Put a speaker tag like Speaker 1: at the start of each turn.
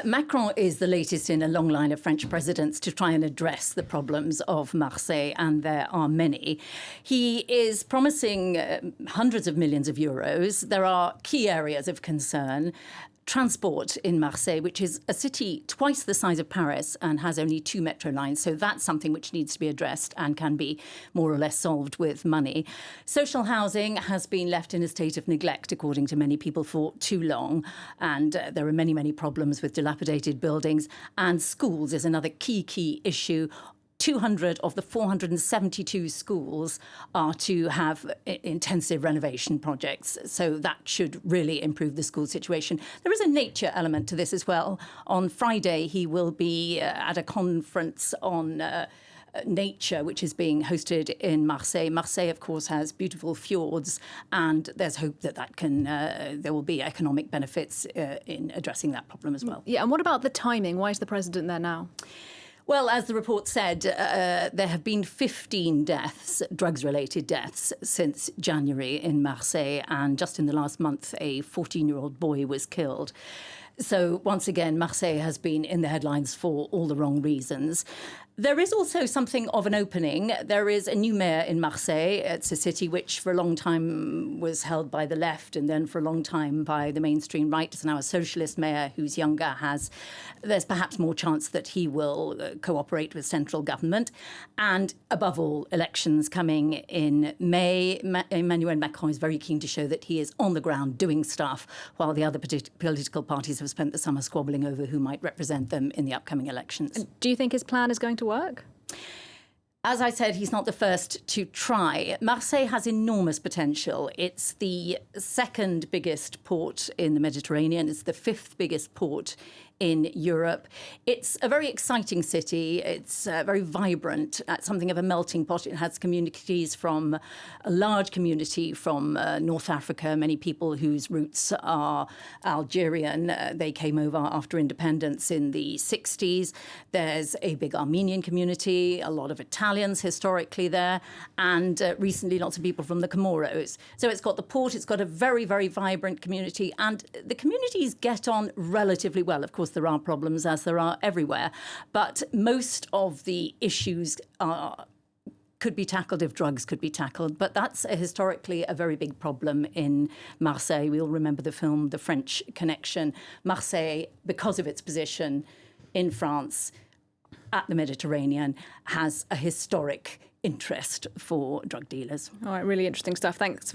Speaker 1: Macron is the latest in a long line of French presidents to try and address the problems of Marseille, and there are many. He is promising hundreds of millions of euros. There are key areas of concern. Transport in Marseille, which is a city twice the size of Paris and has only 2 metro lines. So that's something which needs to be addressed and can be more or less solved with money. Social housing has been left in a state of neglect, according to many people, for too long. And there are many, many problems with dilapidated buildings. And schools is another key issue. 200 of the 472 schools are to have intensive renovation projects. So that should really improve the school situation. There is a nature element to this as well. On Friday, he will be at a conference on nature, which is being hosted in Marseille. Marseille, of course, has beautiful fjords, and there's hope that there will be economic benefits in addressing that problem as well.
Speaker 2: Yeah, and what about the timing? Why is the president there now?
Speaker 1: Well, as the report said, there have been 15 deaths, drugs-related deaths, since January in Marseille. And just in the last month, a 14-year-old boy was killed. So once again, Marseille has been in the headlines for all the wrong reasons. There is also something of an opening. There is a new mayor in Marseille. It's a city which for a long time was held by the left and then for a long time by the mainstream right. It's now a socialist mayor who's younger. There's perhaps more chance that he will cooperate with central government. And above all, elections coming in May. Emmanuel Macron is very keen to show that he is on the ground doing stuff, while the other political parties have spent the summer squabbling over who might represent them in the upcoming elections.
Speaker 2: Do you think his plan is going to work?
Speaker 1: As I said, he's not the first to try. Marseille has enormous potential. It's the second biggest port in the Mediterranean. It's the 5th biggest port in Europe. It's a very exciting city. It's very vibrant, something of a melting pot. It has communities from a large community from North Africa, many people whose roots are Algerian. They came over after independence in the 60s. There's a big Armenian community, a lot of Italians historically there, and recently lots of people from the Comoros. So it's got the port, it's got a very, very vibrant community, and the communities get on relatively well. Of course, there are problems, as there are everywhere, but most of the issues could be tackled if drugs could be tackled. But that's historically a very big problem in Marseille. We all remember the film The French Connection. Marseille, because of its position in France at the Mediterranean, has a historic interest for drug dealers.
Speaker 2: All right, really interesting stuff. Thanks.